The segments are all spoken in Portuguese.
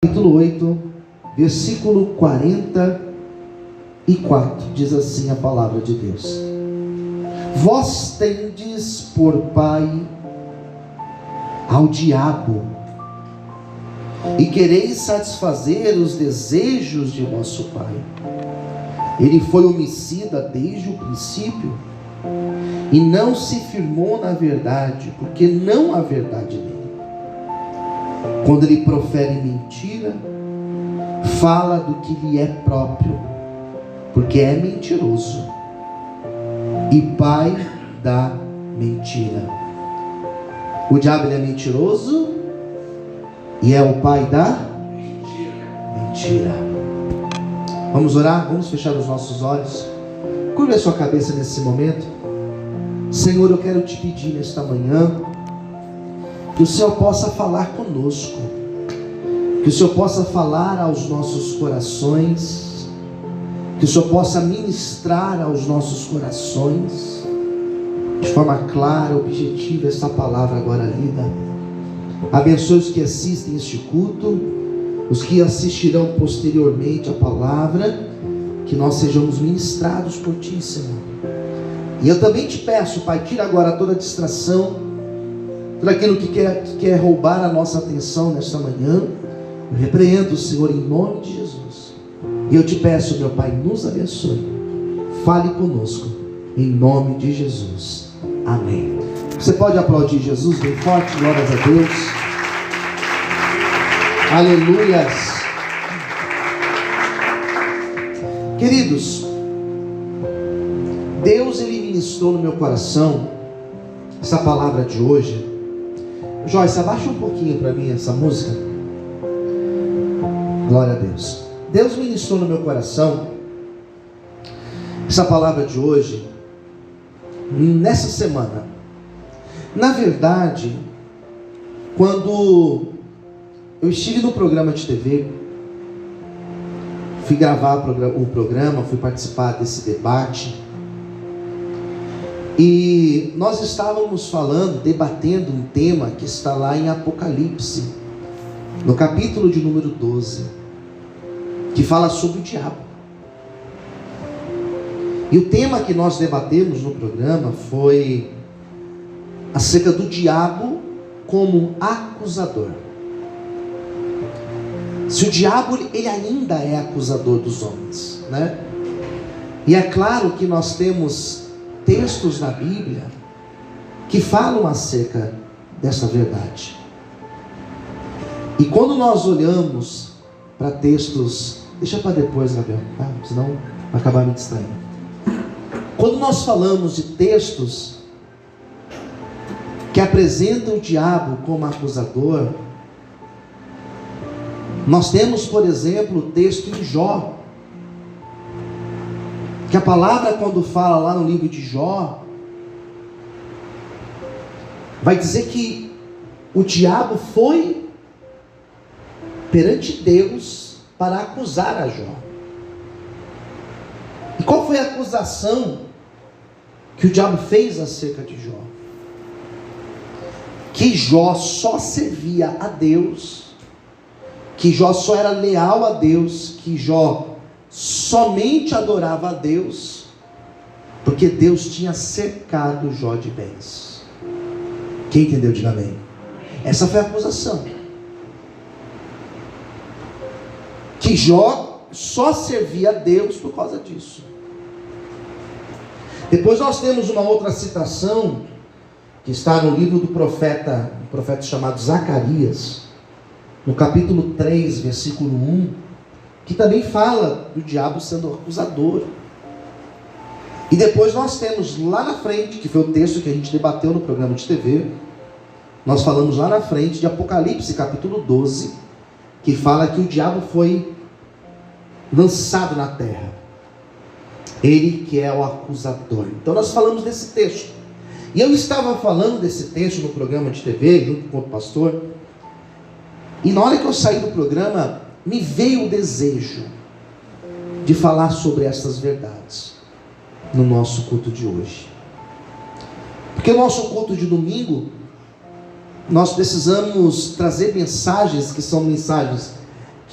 Capítulo 8, versículo 44, diz assim a palavra de Deus: Vós tendes por pai ao diabo, e quereis satisfazer os desejos de vosso pai. Ele foi homicida desde o princípio, e não se firmou na verdade, porque não há verdade nele. Quando ele profere mentira, fala do que lhe é próprio, porque é mentiroso e pai da mentira. O diabo, ele é mentiroso e é o pai da mentira. Vamos orar? Vamos fechar os nossos olhos. Curve a sua cabeça nesse momento. Senhor, eu quero te pedir nesta manhã que o Senhor possa falar conosco, que o Senhor possa falar aos nossos corações, que o Senhor possa ministrar aos nossos corações de forma clara, objetiva, essa palavra agora lida. Abençoe os que assistem este culto, os que assistirão posteriormente a palavra, que nós sejamos ministrados por Ti, Senhor. E eu também te peço, Pai, tira agora toda a distração, tudo aquilo que quer roubar a nossa atenção nesta manhã. Eu repreendo, Senhor, em nome de Jesus. E eu te peço, meu Pai, nos abençoe. Fale conosco, em nome de Jesus. Amém. Você pode aplaudir Jesus bem forte, glórias a Deus. Aleluias. Queridos, Deus, Ele ministrou no meu coração essa palavra de hoje. Joyce, abaixa um pouquinho para mim essa música. Glória a Deus. Deus ministrou no meu coração essa palavra de hoje nessa semana. Na verdade, quando eu estive no programa de TV, fui gravar o programa, fui participar desse debate, e nós estávamos debatendo um tema que está lá em Apocalipse, no capítulo de número 12, que fala sobre o diabo. E o tema que nós debatemos no programa foi acerca do diabo como acusador. Se o diabo, ele ainda é acusador dos homens, né? E é claro que nós temos textos na Bíblia que falam acerca dessa verdade. E quando nós olhamos para textos, deixa para depois, Gabriel, tá? Senão vai acabar me distraindo. Quando nós falamos de textos que apresentam o diabo como acusador, nós temos, por exemplo, o texto em Jó, que a palavra, quando fala lá no livro de Jó, vai dizer que o diabo foi perante Deus para acusar a Jó. E qual foi a acusação que o diabo fez acerca de Jó? Que Jó só servia a Deus, que Jó só era leal a Deus, que Jó somente adorava a Deus, porque Deus tinha cercado Jó de bens. Quem entendeu, diga amém. Essa foi a acusação. Que Jó só servia a Deus por causa disso. Depois nós temos uma outra citação, que está no livro do profeta, um profeta chamado Zacarias, no capítulo 3, versículo 1, que também fala do diabo sendo acusador. E depois nós temos lá na frente, que foi o texto que a gente debateu no programa de TV, nós falamos lá na frente de Apocalipse, capítulo 12, que fala que o diabo foi lançado na terra. Ele que é o acusador. Então nós falamos desse texto. E eu estava falando desse texto no programa de TV, junto com o pastor, e na hora que eu saí do programa, me veio o desejo de falar sobre essas verdades no nosso culto de hoje. Porque o nosso culto de domingo, nós precisamos trazer mensagens que são mensagens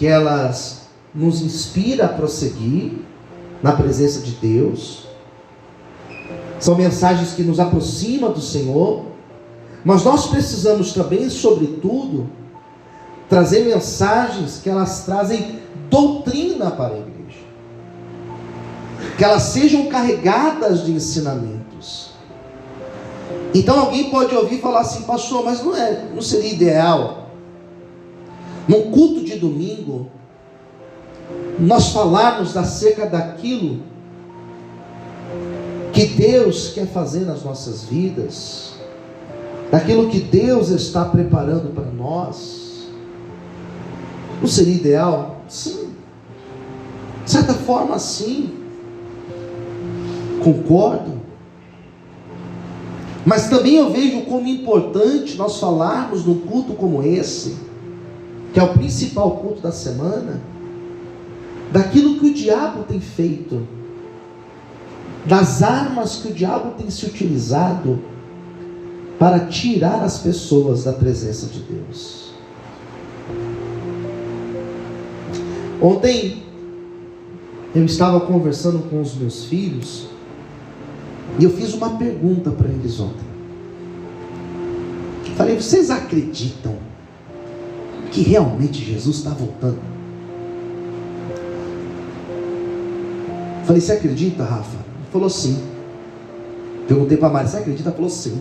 que elas nos inspiram a prosseguir na presença de Deus. São mensagens que nos aproximam do Senhor. Mas nós precisamos também, sobretudo, trazer mensagens que elas trazem doutrina para a igreja. Que elas sejam carregadas de ensinamentos. Então alguém pode ouvir e falar assim: pastor, mas não seria ideal num culto de domingo nós falarmos acerca daquilo que Deus quer fazer nas nossas vidas, daquilo que Deus está preparando para nós? Não seria ideal? Sim, de certa forma sim, concordo. Mas também eu vejo como importante nós falarmos num culto como esse, que é o principal culto da semana, daquilo que o diabo tem feito, das armas que o diabo tem se utilizado para tirar as pessoas da presença de Deus. Ontem eu estava conversando com os meus filhos e eu fiz uma pergunta para eles ontem. Falei: vocês acreditam que realmente Jesus está voltando? Falei: você acredita, Rafa? Ele falou sim. Perguntei para a Mari: você acredita? Ela falou sim.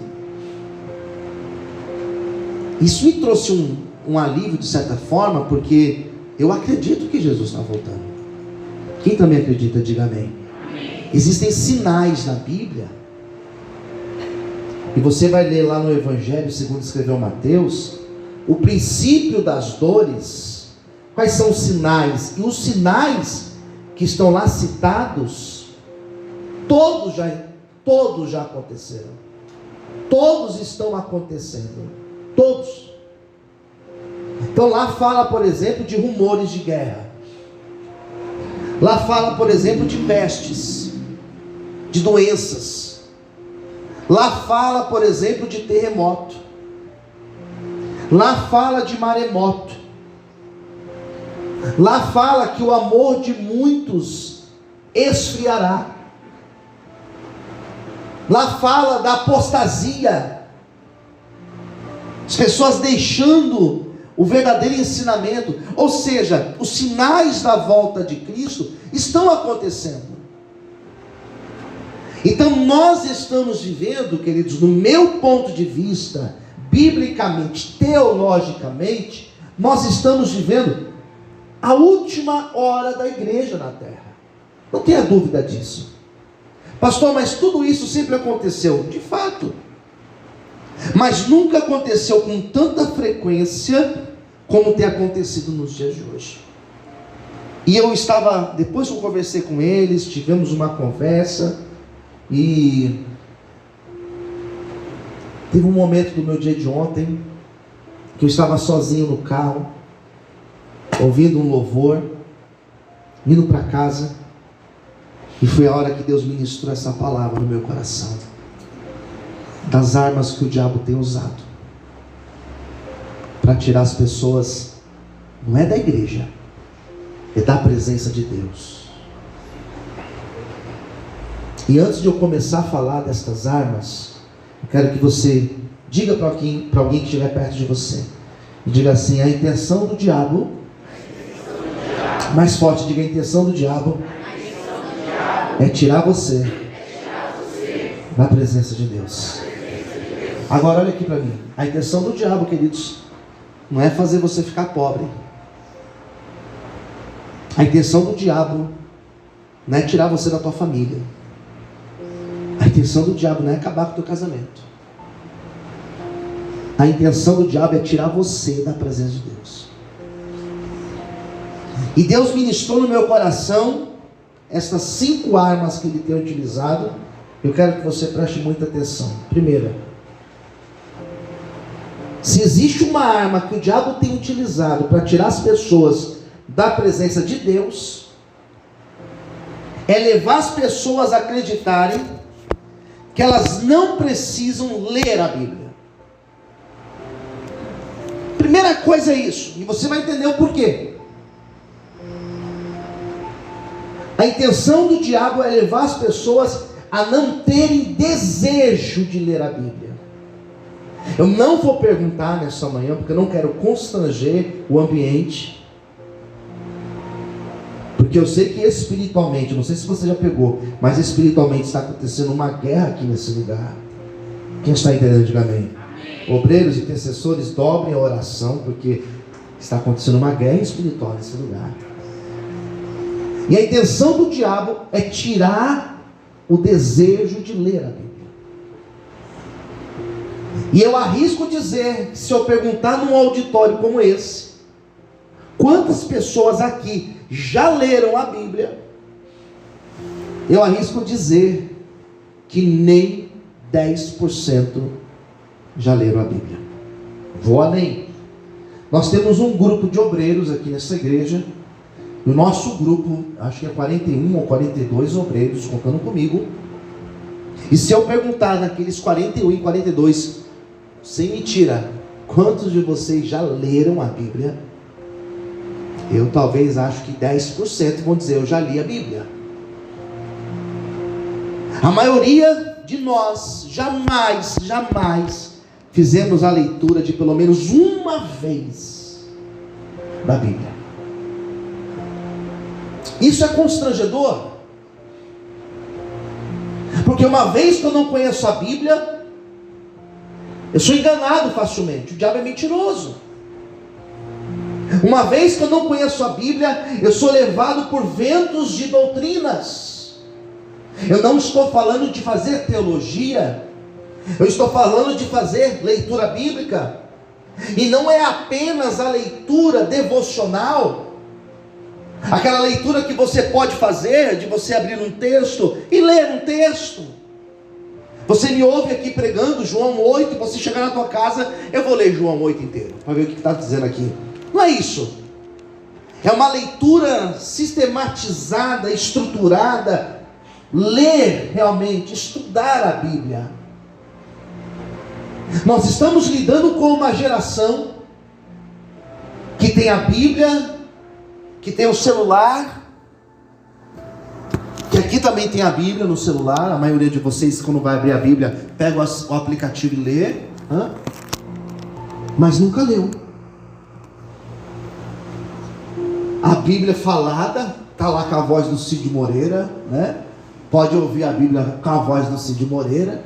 Isso me trouxe um alívio de certa forma, porque eu acredito que Jesus está voltando. Quem também acredita, diga amém. Existem sinais na Bíblia, e você vai ler lá no Evangelho segundo escreveu Mateus, o princípio das dores. Quais são os sinais? E os sinais que estão lá citados, todos já aconteceram. Todos estão acontecendo. Todos. Então lá fala, por exemplo, de rumores de guerra. Lá fala, por exemplo, de pestes, de doenças. Lá fala, por exemplo, de terremoto. Lá fala de maremoto. Lá fala que o amor de muitos esfriará. Lá fala da apostasia, as pessoas deixando o verdadeiro ensinamento. Ou seja, os sinais da volta de Cristo estão acontecendo. Então nós estamos vivendo, queridos, no meu ponto de vista, biblicamente, teologicamente, nós estamos vivendo a última hora da igreja na terra. Não tenha dúvida disso. Pastor, mas tudo isso sempre aconteceu. De fato. Mas nunca aconteceu com tanta frequência como tem acontecido nos dias de hoje. E eu estava, depois que eu conversei com eles, tivemos uma conversa, e teve um momento do meu dia de ontem, que eu estava sozinho no carro, ouvindo um louvor, indo para casa, e foi a hora que Deus ministrou essa palavra no meu coração, das armas que o diabo tem usado para tirar as pessoas, não é da igreja, é da presença de Deus. E antes de eu começar a falar destas armas, eu quero que você diga para alguém que estiver perto de você, e diga assim: a intenção do diabo, mais forte, diga: a intenção do diabo é tirar você da presença de Deus. Agora olha aqui para mim. A intenção do diabo, queridos, não é fazer você ficar pobre. A intenção do diabo não é tirar você da tua família. A intenção do diabo não é acabar com o teu casamento. A intenção do diabo é tirar você da presença de Deus. E Deus ministrou no meu coração estas 5 armas que Ele tem utilizado. Eu quero que você preste muita atenção. Primeira, se existe uma arma que o diabo tem utilizado para tirar as pessoas da presença de Deus, é levar as pessoas a acreditarem que elas não precisam ler a Bíblia. Primeira coisa é isso, e você vai entender o porquê. A intenção do diabo é levar as pessoas a não terem desejo de ler a Bíblia. Eu não vou perguntar nessa manhã, porque eu não quero constranger o ambiente, porque eu sei que espiritualmente, não sei se você já pegou, mas espiritualmente está acontecendo uma guerra aqui nesse lugar. Quem está entendendo, diga amém. Obreiros e intercessores, dobrem a oração, porque está acontecendo uma guerra espiritual nesse lugar. E a intenção do diabo é tirar o desejo de ler a Bíblia. E eu arrisco dizer que se eu perguntar num auditório como esse, quantas pessoas aqui já leram a Bíblia, eu arrisco dizer que nem 10% já leram a Bíblia. Vou além. Nós temos um grupo de obreiros aqui nessa igreja. No nosso grupo, acho que é 41 ou 42 obreiros, contando comigo. E se eu perguntar naqueles 41 e 42, sem mentira, quantos de vocês já leram a Bíblia? Eu talvez acho que 10% vão dizer, eu já li a Bíblia. A maioria de nós jamais fizemos a leitura de pelo menos uma vez da Bíblia. Isso é constrangedor, porque uma vez que eu não conheço a Bíblia, eu sou enganado facilmente. O diabo é mentiroso. Uma vez que eu não conheço a Bíblia, eu sou levado por ventos de doutrinas. Eu não estou falando de fazer teologia, eu estou falando de fazer leitura bíblica. E não é apenas a leitura devocional, aquela leitura que você pode fazer, de você abrir um texto e ler um texto. Você me ouve aqui pregando João 8, você chegar na tua casa, eu vou ler João 8 inteiro, para ver o que está dizendo aqui. Não é isso. É uma leitura sistematizada, estruturada. Ler realmente, estudar a Bíblia. Nós estamos lidando com uma geração que tem a Bíblia, que tem o celular, que aqui também tem a Bíblia no celular. A maioria de vocês, quando vai abrir a Bíblia, pega o aplicativo e lê, mas nunca leu. A Bíblia falada, está lá com a voz do Cid Moreira, né? Pode ouvir a Bíblia com a voz do Cid Moreira.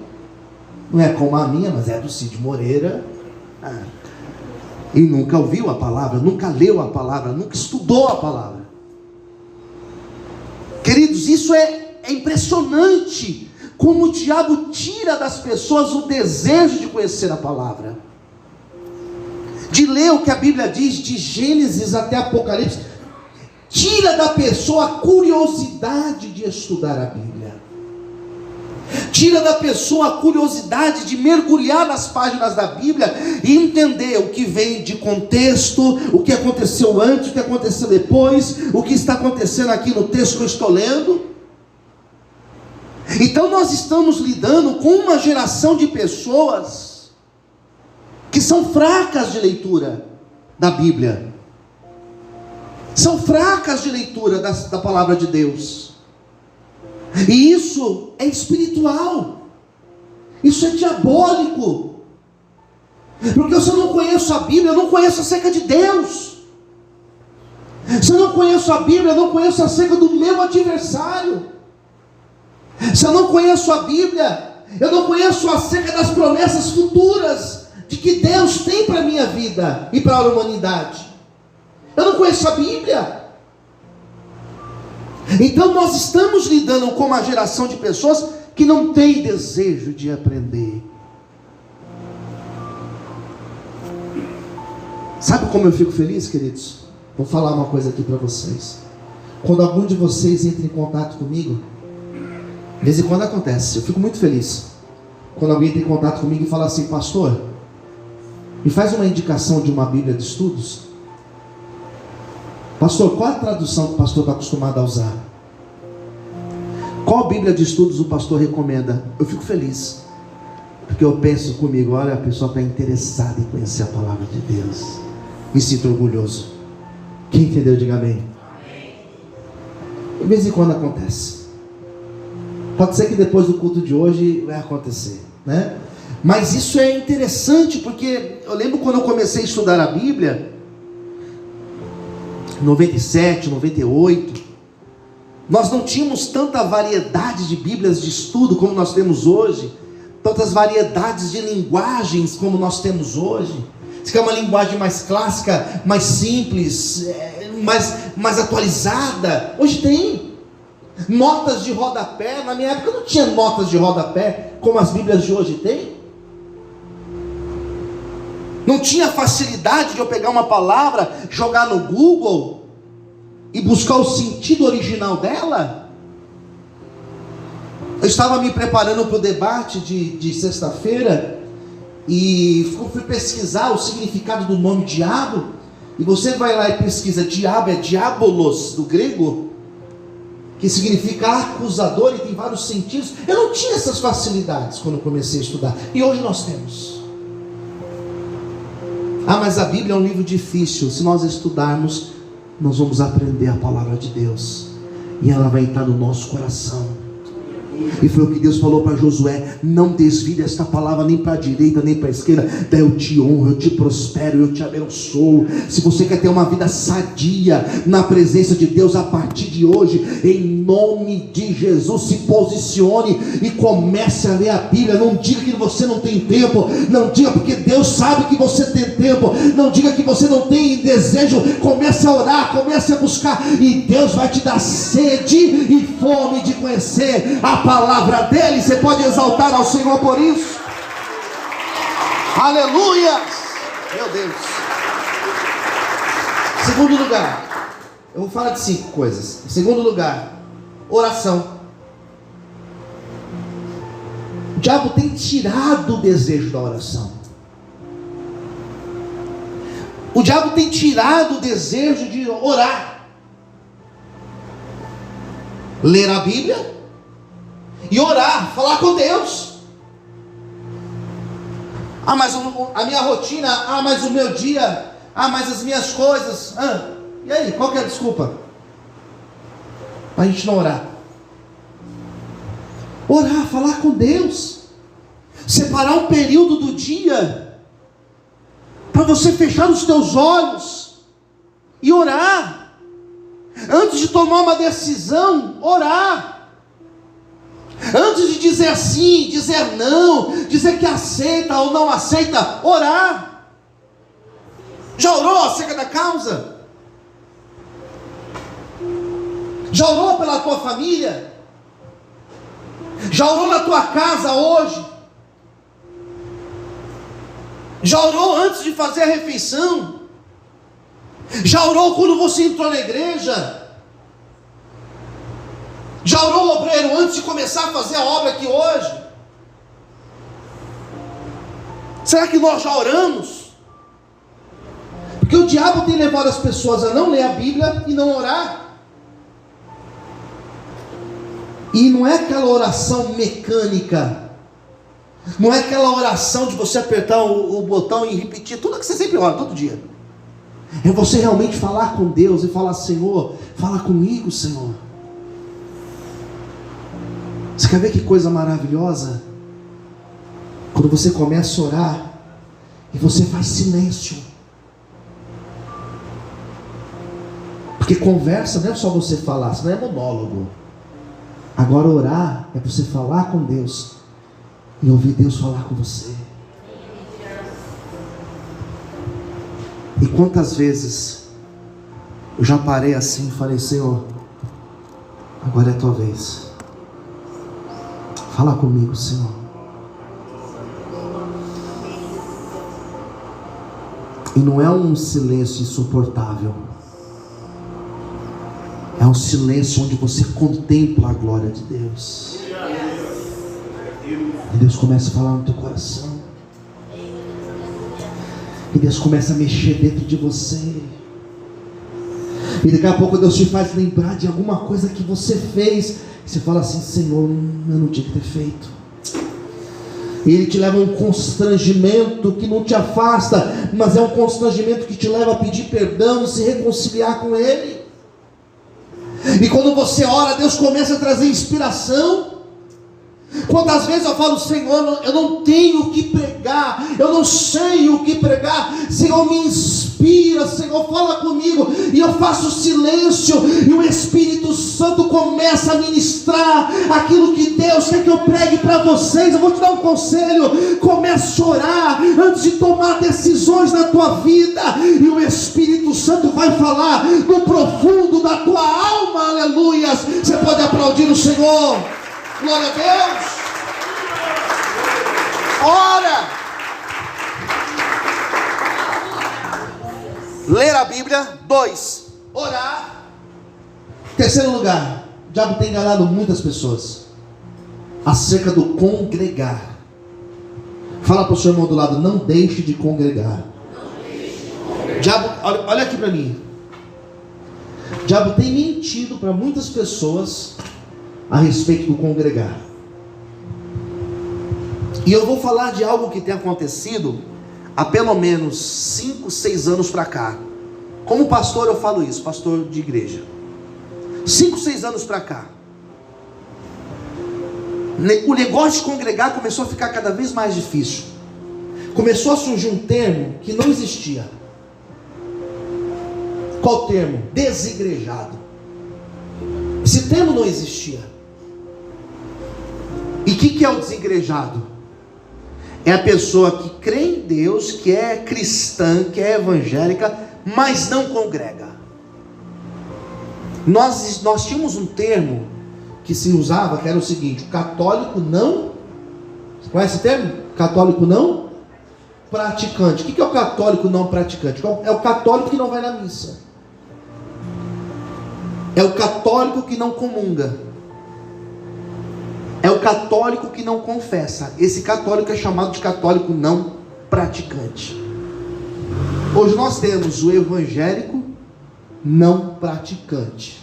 Não é como a minha, mas é do Cid Moreira. E nunca ouviu a palavra, nunca leu a palavra, nunca estudou a palavra. Queridos, isso é impressionante, como o diabo tira das pessoas o desejo de conhecer a palavra, de ler o que a Bíblia diz, de Gênesis até Apocalipse. Tira da pessoa a curiosidade de estudar a Bíblia. Tira da pessoa a curiosidade de mergulhar nas páginas da Bíblia e entender o que vem de contexto, o que aconteceu antes, o que aconteceu depois, o que está acontecendo aqui no texto que eu estou lendo. Então nós estamos lidando com uma geração de pessoas que são fracas de leitura da Bíblia. São fracas de leitura da palavra de Deus. E isso é espiritual. Isso é diabólico. Porque se eu não conheço a Bíblia, eu não conheço acerca de Deus. Se eu não conheço a Bíblia, eu não conheço acerca do meu adversário. Se eu não conheço a Bíblia, eu não conheço acerca das promessas futuras de que Deus tem para a minha vida e para a humanidade. Eu não conheço a Bíblia. Então nós estamos lidando com uma geração de pessoas que não tem desejo de aprender. Sabe como eu fico feliz, queridos? Vou falar uma coisa aqui para vocês. Quando algum de vocês entra em contato comigo, de vez em quando acontece, eu fico muito feliz quando alguém entra em contato comigo e fala assim: pastor, me faz uma indicação de uma Bíblia de estudos. Pastor, qual a tradução que o pastor está acostumado a usar? Qual Bíblia de estudos o pastor recomenda? Eu fico feliz, porque eu penso comigo: olha, a pessoa está interessada em conhecer a palavra de Deus. Me sinto orgulhoso. Quem entendeu, diga amém. De vez em quando acontece. Pode ser que depois do culto de hoje vai acontecer, né? Mas isso é interessante, porque eu lembro quando eu comecei a estudar a Bíblia, 97, 98, nós não tínhamos tanta variedade de Bíblias de estudo como nós temos hoje, tantas variedades de linguagens como nós temos hoje. Se quer uma linguagem mais clássica, mais simples, mais atualizada, hoje tem notas de rodapé. Na minha época não tinha notas de rodapé como as Bíblias de hoje têm. Não tinha facilidade de eu pegar uma palavra, jogar no Google e buscar o sentido original dela. Eu estava me preparando para o debate de sexta-feira e fui pesquisar o significado do nome diabo. E você vai lá e pesquisa, diabo é diabolos, do grego, que significa acusador, e tem vários sentidos. Eu não tinha essas facilidades quando eu comecei a estudar, e hoje nós temos. Mas a Bíblia é um livro difícil. Se nós estudarmos, nós vamos aprender a palavra de Deus, e ela vai entrar no nosso coração. E foi o que Deus falou para Josué: não desvie esta palavra nem para a direita nem para a esquerda. Daí eu te honro, eu te prospero, eu te abençoo. Se você quer ter uma vida sadia na presença de Deus, a partir de hoje, em nome de Jesus, se posicione e comece a ler a Bíblia. Não diga que você não tem tempo, não diga porque Deus sabe que você tem tempo, não diga que você não tem desejo. Comece a orar, comece a buscar, e Deus vai te dar sede e fome de conhecer a palavra dele. Você pode exaltar ao Senhor por isso? Aleluia! Meu Deus. Segundo lugar, eu vou falar de 5 coisas. Segundo lugar, oração. O diabo tem tirado o desejo da oração. O diabo tem tirado o desejo de orar, ler a Bíblia e orar, falar com Deus. Mas a minha rotina, mas o meu dia, mas as minhas coisas. E aí, qual que é a desculpa para a gente não orar? Orar, falar com Deus, separar um período do dia para você fechar os teus olhos e orar. Antes de tomar uma decisão, orar. Antes de dizer sim, dizer não, dizer que aceita ou não aceita, orar. Já orou acerca da causa? Já orou pela tua família? Já orou na tua casa hoje? Já orou antes de fazer a refeição? Já orou quando você entrou na igreja? Já orou, obreiro, antes de começar a fazer a obra aqui hoje? Será que nós já oramos? Porque o diabo tem levado as pessoas a não ler a Bíblia e não orar. E não é aquela oração mecânica, não é aquela oração de você apertar o botão e repetir tudo que você sempre ora, todo dia. É você realmente falar com Deus e falar: Senhor, fala comigo, Senhor. Você quer ver que coisa maravilhosa? Quando você começa a orar e você faz silêncio. Porque conversa não é só você falar, senão é monólogo. Agora orar é você falar com Deus e ouvir Deus falar com você. E quantas vezes eu já parei assim e falei: Senhor, agora é a tua vez. Fala comigo, Senhor. E não é um silêncio insuportável. É um silêncio onde você contempla a glória de Deus. E Deus começa a falar no teu coração. E Deus começa a mexer dentro de você. E daqui a pouco Deus te faz lembrar de alguma coisa que você fez. E você fala assim: Senhor, eu não tinha que ter feito. E Ele te leva a um constrangimento que não te afasta, mas é um constrangimento que te leva a pedir perdão e se reconciliar com Ele. E quando você ora, Deus começa a trazer inspiração. Quantas vezes eu falo: Senhor, eu não tenho o que pregar, eu não sei o que pregar, Senhor, me inspira, Senhor, fala comigo, e eu faço silêncio, e o Espírito Santo começa a ministrar aquilo que Deus quer que eu pregue para vocês. Eu vou te dar um conselho: comece a orar antes de tomar decisões na tua vida, e o Espírito Santo vai falar no profundo da tua alma. Aleluias. Você pode aplaudir o Senhor. Glória a Deus. Ora, ler a Bíblia. 2, orar. Terceiro lugar, o diabo tem enganado muitas pessoas acerca do congregar. Fala para o seu irmão do lado: não deixe de congregar. Diabo, olha aqui para mim. O diabo tem mentido para muitas pessoas a respeito do congregar. E eu vou falar de algo que tem acontecido há pelo menos 5, 6 anos para cá. Como pastor eu falo isso, pastor de igreja. 5, 6 anos para cá, o negócio de congregar começou a ficar cada vez mais difícil. Começou a surgir um termo que não existia. Qual termo? Desigrejado. Esse termo não existia. E o que é o desigrejado? É a pessoa que crê em Deus, que é cristã, que é evangélica, mas não congrega. Nós tínhamos um termo que se usava, que era o seguinte: o católico não... Você conhece esse termo? Católico não praticante. O que é o católico não praticante? É o católico que não vai na missa. É o católico que não comunga. É o católico que não confessa. Esse católico é chamado de católico não praticante. Hoje nós temos o evangélico não praticante,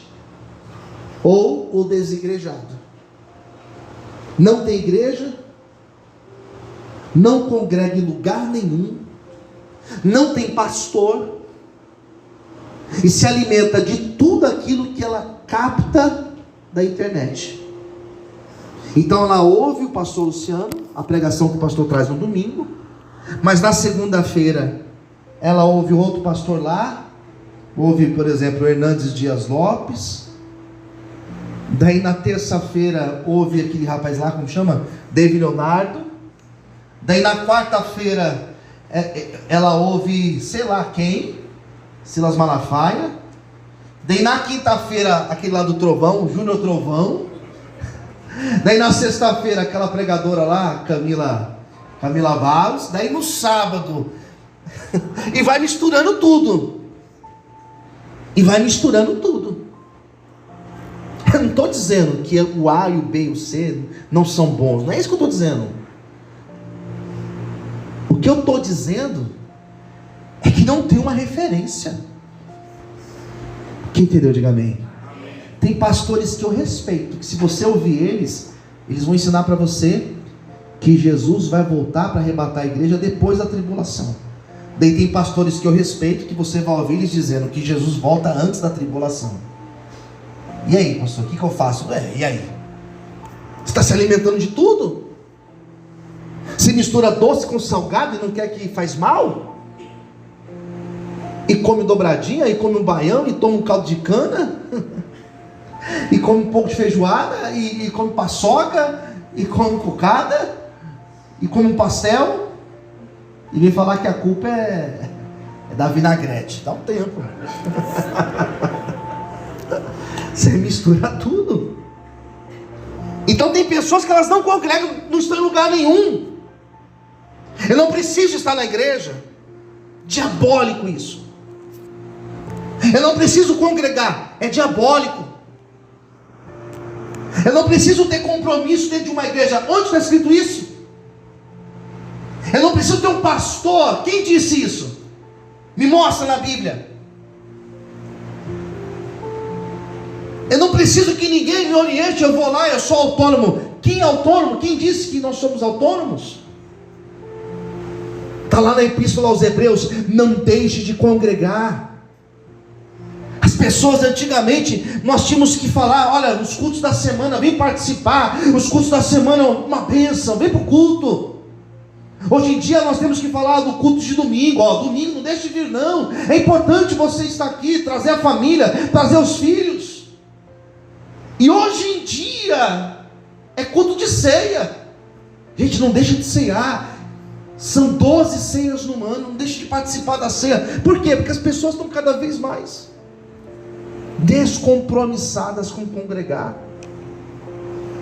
ou o desigrejado. Não tem igreja, não congrega em lugar nenhum, não tem pastor, e se alimenta de tudo aquilo que ela capta da internet. Então ela ouve o pastor Luciano, a pregação que o pastor traz no domingo, mas na segunda-feira ela ouve outro pastor lá, ouve, por exemplo, Hernandes Dias Lopes. Daí na terça-feira ouve aquele rapaz lá, como chama? David Leonardo. Daí na quarta-feira ela ouve sei lá quem, Silas Malafaia. Daí na quinta-feira aquele lá do Trovão, Júnior Trovão. Daí na sexta-feira aquela pregadora lá, Camila Barros. Daí no sábado e vai misturando tudo. Eu não estou dizendo que o A e o B e o C não são bons. Não é isso que eu estou dizendo. O que eu estou dizendo é que não tem uma referência. Quem entendeu, diga amém. Tem pastores que eu respeito, que se você ouvir eles vão ensinar para você que Jesus vai voltar para arrebatar a igreja depois da tribulação. Daí tem pastores que eu respeito, que você vai ouvir eles dizendo que Jesus volta antes da tribulação. E aí, pastor, o que eu faço? E aí? Você está se alimentando de tudo? Você mistura doce com salgado e não quer que faz mal? E come dobradinha, e come um baião, e toma um caldo de cana? E come um pouco de feijoada, e come paçoca, e come cocada, e come um pastel, e vem falar que a culpa é da vinagrete. Dá um tempo. Você mistura tudo. Então tem pessoas que elas não congregam, não estão em lugar nenhum. Eu não preciso estar na igreja. Diabólico isso. Eu não preciso congregar, é diabólico. Eu não preciso ter compromisso dentro de uma igreja. Onde está escrito isso? Eu não preciso ter um pastor. Quem disse isso? Me mostra na Bíblia. Eu não preciso que ninguém me oriente. Eu vou lá, eu sou autônomo. Quem é autônomo? Quem disse que nós somos autônomos? Está lá na Epístola aos Hebreus: não deixe de congregar. As pessoas antigamente, nós tínhamos que falar: olha, os cultos da semana, vem participar, os cultos da semana, uma bênção, vem para o culto. Hoje em dia nós temos que falar do culto de domingo, domingo não deixe de vir não, é importante você estar aqui, trazer a família, trazer os filhos. E hoje em dia, é culto de ceia. Gente, não deixa de ceiar, são 12 ceias no ano, não deixe de participar da ceia. Por quê? Porque as pessoas estão cada vez mais descompromissadas com congregar.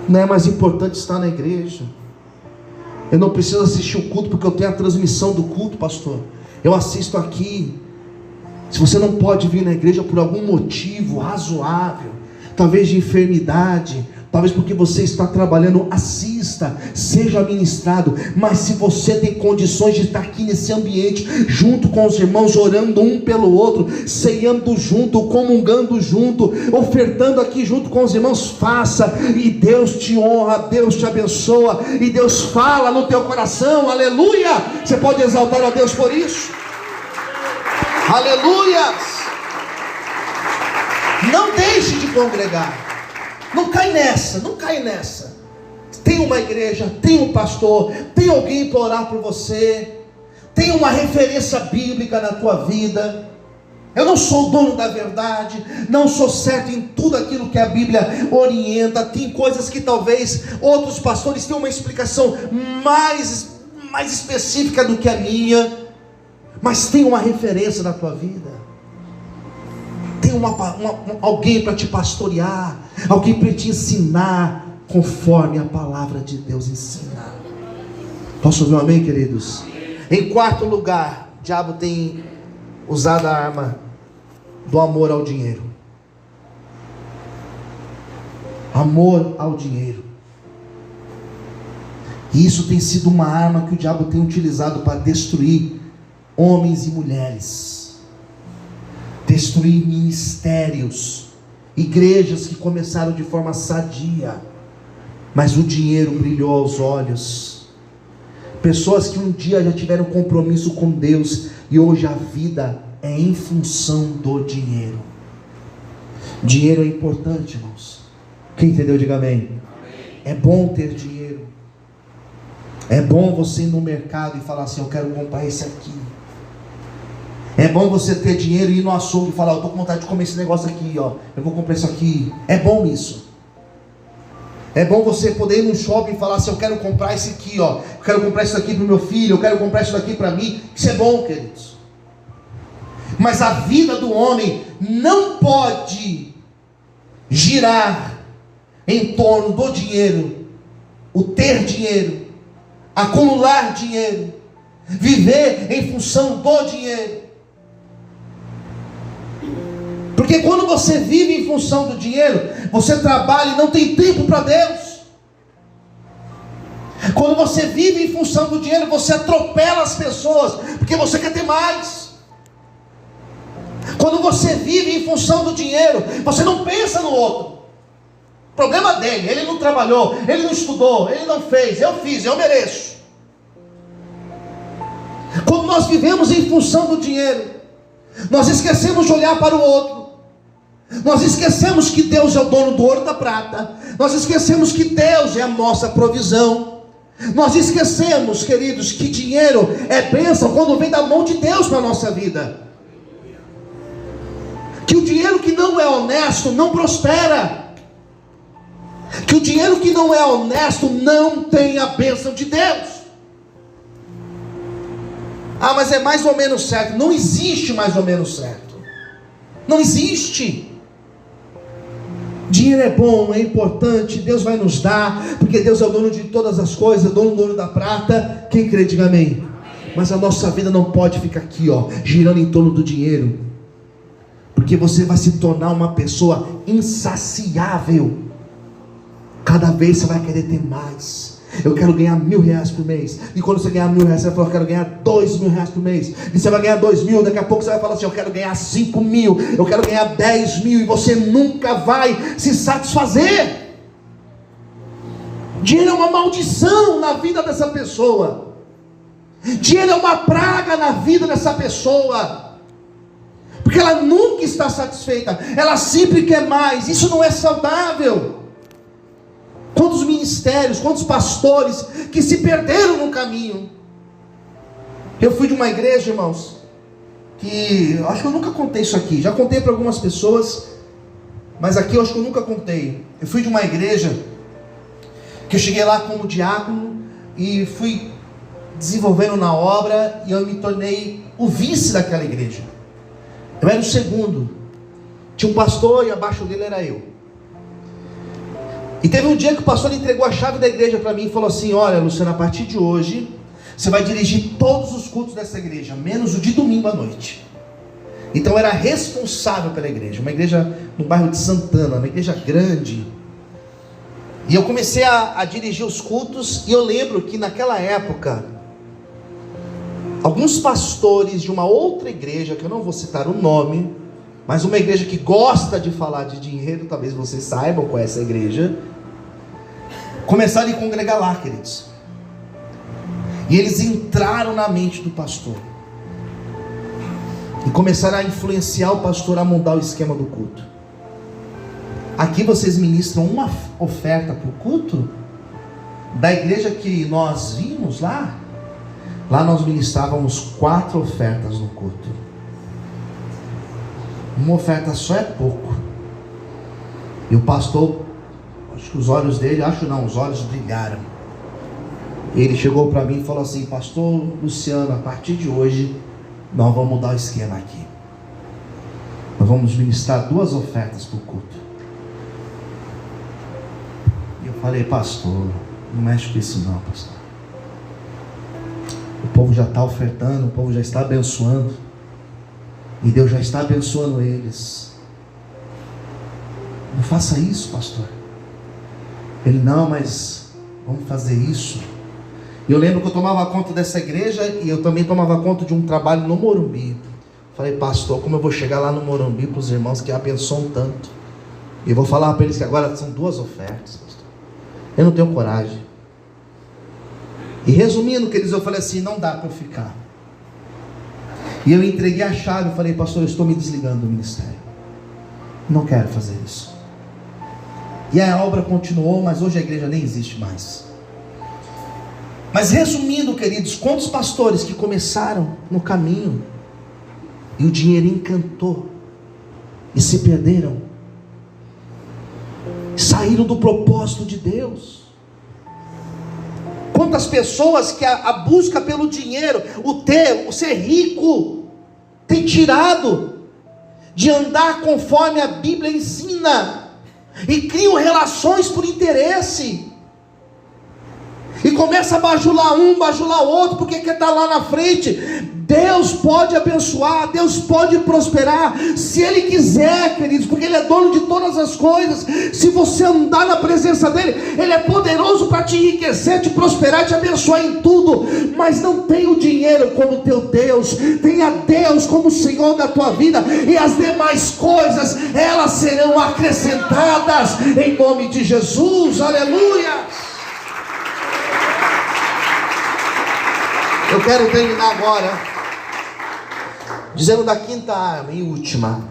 Não é mais importante estar na igreja. Eu não preciso assistir o culto porque eu tenho a transmissão do culto, pastor. Eu assisto aqui. Se você não pode vir na igreja por algum motivo razoável, talvez de enfermidade, talvez porque você está trabalhando, assista, seja ministrado. Mas se você tem condições de estar aqui nesse ambiente, junto com os irmãos, orando um pelo outro, ceando junto, comungando junto, ofertando aqui junto com os irmãos, faça, e Deus te honra, Deus te abençoa, e Deus fala no teu coração, aleluia. Você pode exaltar a Deus por isso? Aleluia. Não deixe de congregar. Não cai nessa. Tem uma igreja, tem um pastor, tem alguém para orar por você, tem uma referência bíblica na tua vida. Eu não sou o dono da verdade, não sou certo em tudo aquilo que a Bíblia orienta. Tem coisas que talvez outros pastores tenham uma explicação mais específica do que a minha, mas tem uma referência na tua vida. Tem alguém para te pastorear, alguém para te ensinar conforme a palavra de Deus ensina. Posso ouvir um amém, queridos? Em quarto lugar, o diabo tem usado a arma do amor ao dinheiro. Amor ao dinheiro. E isso tem sido uma arma que o diabo tem utilizado para destruir homens e mulheres, destruir ministérios, igrejas que começaram de forma sadia, mas o dinheiro brilhou aos olhos. Pessoas que um dia já tiveram compromisso com Deus e hoje a vida é em função do dinheiro. Dinheiro é importante, irmãos. Quem entendeu, diga amém. É bom ter dinheiro. É bom você ir no mercado e falar assim: eu quero comprar esse aqui. É bom você ter dinheiro e ir no açougue e falar: eu estou com vontade de comer esse negócio aqui, eu vou comprar isso aqui. É bom isso. É bom você poder ir no shopping e falar assim: eu quero comprar esse aqui, eu quero comprar isso aqui para o meu filho, eu quero comprar isso daqui para mim. Isso é bom, queridos. Mas a vida do homem não pode girar em torno do dinheiro, o ter dinheiro, acumular dinheiro, viver em função do dinheiro. Porque quando você vive em função do dinheiro, você trabalha e não tem tempo para Deus. Quando você vive em função do dinheiro, você atropela as pessoas, porque você quer ter mais. Quando você vive em função do dinheiro, você não pensa no outro. O problema dele, ele não trabalhou, ele não estudou, ele não fez, eu fiz, eu mereço. Quando nós vivemos em função do dinheiro, nós esquecemos de olhar para o outro. Nós esquecemos que Deus é o dono do ouro e da prata. Nós esquecemos que Deus é a nossa provisão. Nós esquecemos, queridos, que dinheiro é bênção quando vem da mão de Deus para a nossa vida. Que o dinheiro que não é honesto não prospera. Que o dinheiro que não é honesto não tem a bênção de Deus. Ah, mas é mais ou menos certo. Não existe mais ou menos certo. Não existe. Dinheiro é bom, é importante, Deus vai nos dar, porque Deus é o dono de todas as coisas, dono do ouro da prata. Quem crê, diga amém. Mas a nossa vida não pode ficar aqui, girando em torno do dinheiro, porque você vai se tornar uma pessoa insaciável. Cada vez você vai querer ter mais. Eu quero ganhar R$1.000 por mês. E quando você ganhar R$1.000, você vai falar: eu quero ganhar R$2.000 por mês. E você vai ganhar R$2.000. Daqui a pouco você vai falar assim: eu quero ganhar R$5.000. Eu quero ganhar R$10.000. E você nunca vai se satisfazer. Dinheiro é uma maldição na vida dessa pessoa. Dinheiro é uma praga na vida dessa pessoa. porque ela nunca está satisfeita, ela sempre quer mais. Isso não é saudável. Quantos ministérios, quantos pastores que se perderam no caminho. Eu fui de uma igreja, irmãos, que acho que eu nunca contei isso aqui. Já contei para algumas pessoas, mas aqui eu acho que eu nunca contei. Eu fui de uma igreja que eu cheguei lá como diácono e fui desenvolvendo na obra, e eu me tornei o vice daquela igreja. Eu era o segundo. Tinha um pastor e abaixo dele era eu. E teve um dia que o pastor entregou a chave da igreja para mim e falou assim: olha, Luciano, a partir de hoje você vai dirigir todos os cultos dessa igreja, menos o de domingo à noite. Então eu era responsável pela igreja, uma igreja no bairro de Santana, uma igreja grande. E eu comecei a dirigir os cultos, e eu lembro que naquela época, alguns pastores de uma outra igreja, que eu não vou citar o nome, mas uma igreja que gosta de falar de dinheiro, talvez vocês saibam qual é essa igreja, começaram a congregar lá, queridos. E eles entraram na mente do pastor e começaram a influenciar o pastor a mudar o esquema do culto. Aqui vocês ministram uma oferta para o culto. Da igreja que nós vimos lá nós ministrávamos 4 ofertas no culto. Uma oferta só é pouco. E o pastor, acho que os olhos dele, os olhos brilharam. Ele chegou para mim e falou assim: pastor Luciano, a partir de hoje nós vamos mudar o esquema aqui. Nós vamos ministrar 2 ofertas para o culto. E eu falei: pastor, não mexe com isso não, pastor. O povo já está ofertando, o povo já está abençoando, e Deus já está abençoando eles. Não faça isso, pastor. Ele: não, mas vamos fazer isso. E eu lembro que eu tomava conta dessa igreja, e eu também tomava conta de um trabalho no Morumbi. Falei: pastor, como eu vou chegar lá no Morumbi para os irmãos que abençoam tanto? E eu vou falar para eles que agora são 2 ofertas, pastor. Eu não tenho coragem. E resumindo, queridos, eu falei assim: não dá para eu ficar. E eu entreguei a chave e falei: pastor, eu estou me desligando do ministério. Não quero fazer isso. E a obra continuou, mas hoje a igreja nem existe mais. Mas resumindo, queridos, quantos pastores que começaram no caminho e o dinheiro encantou e se perderam, saíram do propósito de Deus. Quantas pessoas que a busca pelo dinheiro, o ser rico, tem tirado de andar conforme a Bíblia ensina, e criam relações por interesse, e começa a bajular um, bajular outro, porque quer estar lá na frente. Deus pode abençoar, Deus pode prosperar, se Ele quiser, queridos, porque Ele é dono de todas as coisas. Se você andar na presença dEle, Ele é poderoso para te enriquecer, te prosperar, te abençoar em tudo. Mas não tenha o dinheiro como teu Deus, tenha Deus como Senhor da tua vida, e as demais coisas, elas serão acrescentadas, em nome de Jesus. Aleluia. Eu quero terminar agora dizendo da 5ª arma e última.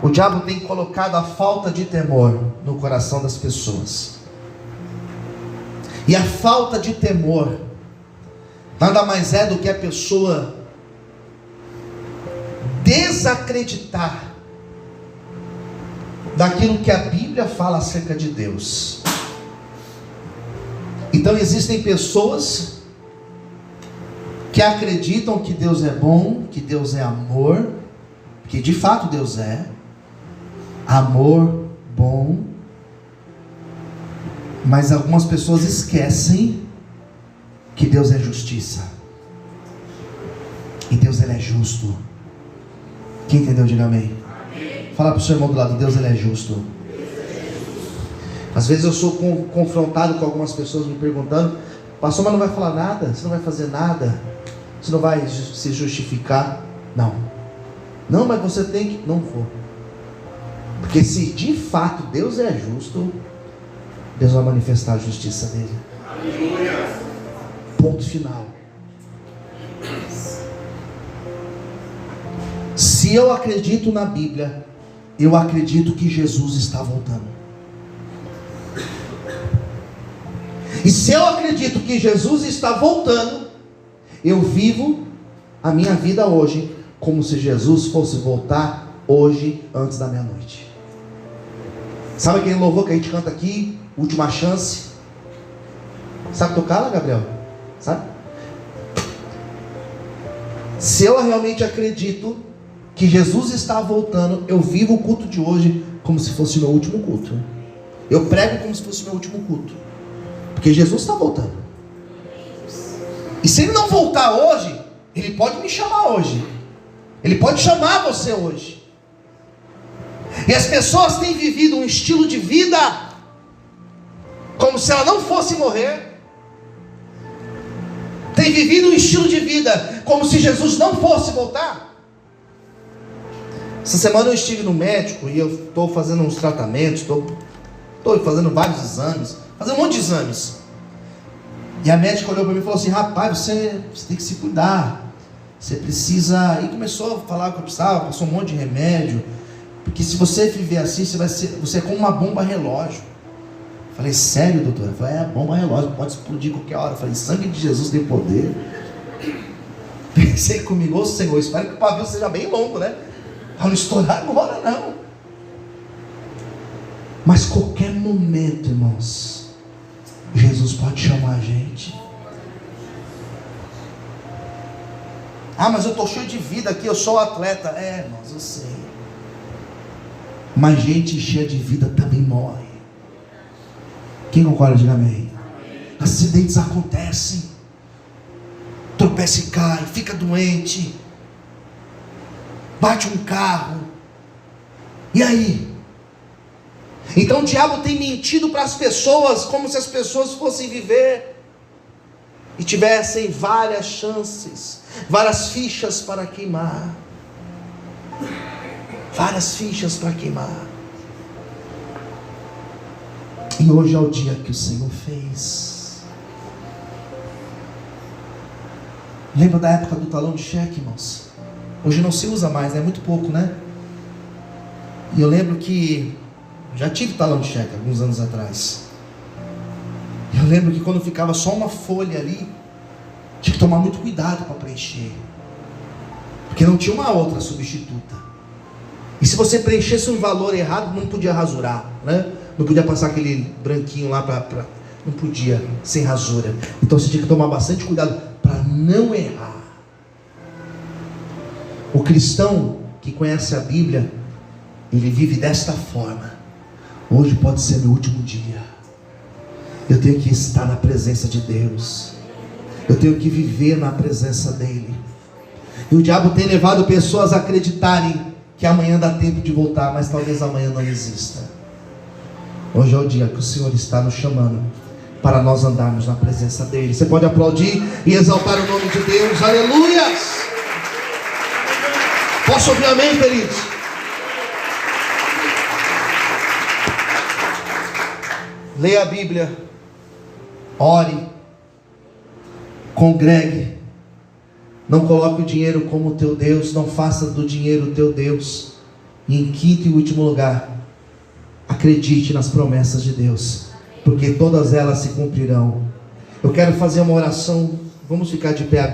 O diabo tem colocado a falta de temor no coração das pessoas. E a falta de temor nada mais é do que a pessoa desacreditar daquilo que a Bíblia fala acerca de Deus. Então existem pessoas que acreditam que Deus é bom, que Deus é amor, que de fato Deus é amor, bom, mas algumas pessoas esquecem que Deus é justiça, e Deus Ele é justo. Quem entendeu, diga amém. Fala para o seu irmão do lado: Deus Ele é justo. Às vezes eu sou confrontado com algumas pessoas me perguntando: pastor, mas não vai falar nada? Você não vai fazer nada? Você não vai se justificar? Não, mas você tem que... Não vou. Porque se de fato Deus é justo, Deus vai manifestar a justiça dele. Aleluia. Ponto final. Se Se eu acredito na Bíblia, eu acredito que Jesus está voltando. E se eu acredito que Jesus está voltando, eu vivo a minha vida hoje como se Jesus fosse voltar hoje antes da meia-noite. Sabe aquele louvor que a gente canta aqui, Última Chance? Sabe tocar lá, Gabriel? Sabe? Se eu realmente acredito que Jesus está voltando, eu vivo o culto de hoje como se fosse o meu último culto. Eu prego como se fosse o meu último culto, porque Jesus está voltando. E se Ele não voltar hoje, Ele pode me chamar hoje, Ele pode chamar você hoje. E as pessoas têm vivido um estilo de vida como se ela não fosse morrer. Tem vivido um estilo de vida como se Jesus não fosse voltar. Essa semana eu estive no médico e eu estou fazendo uns tratamentos, estou fazendo vários exames, fazendo um monte de exames. E a médica olhou para mim e falou assim: rapaz, você tem que se cuidar, você precisa... E começou a falar que eu precisava, passou um monte de remédio, porque se você viver assim, você é como uma bomba relógio. Falei: sério, doutora? Eu falei: é, bomba relógio, pode explodir qualquer hora. Eu falei: sangue de Jesus tem poder. Pensei comigo: ô Senhor, espero que o pavio seja bem longo, né? Para não estourar agora, não. Mas qualquer momento, irmãos, Jesus pode chamar a gente. Ah, mas eu estou cheio de vida aqui, eu sou atleta. É, irmãos, eu sei. Mas gente cheia de vida também morre. Quem concorda, diga amém. Acidentes acontecem, tropeça e cai, fica doente, bate um carro, e aí? Então o diabo tem mentido para as pessoas, como se as pessoas fossem viver e tivessem várias chances, várias fichas para queimar. Várias fichas para queimar. E hoje é o dia que o Senhor fez. Lembra da época do talão de cheque, irmãos? Hoje não se usa mais, é muito pouco, né? E eu lembro que já tive talão de cheque alguns anos atrás. Eu lembro que quando ficava só uma folha ali, tinha que tomar muito cuidado para preencher, porque não tinha uma outra substituta. E se você preenchesse um valor errado, não podia rasurar, né? Não podia passar aquele branquinho lá para... Não podia, sem rasura. Então você tinha que tomar bastante cuidado para não errar. O cristão que conhece a Bíblia, ele vive desta forma: hoje pode ser meu último dia, eu tenho que estar na presença de Deus, eu tenho que viver na presença dEle. E o diabo tem levado pessoas a acreditarem que amanhã dá tempo de voltar, mas talvez amanhã não exista. Hoje é o dia que o Senhor está nos chamando para nós andarmos na presença dEle. Você pode aplaudir e exaltar o nome de Deus. Aleluias! Posso ouvir amém, queridos? Leia a Bíblia, ore, congregue, não coloque o dinheiro como teu Deus, não faça do dinheiro teu Deus. E em quinto e último lugar, acredite nas promessas de Deus, porque todas elas se cumprirão. Eu quero fazer uma oração, vamos ficar de pé agora.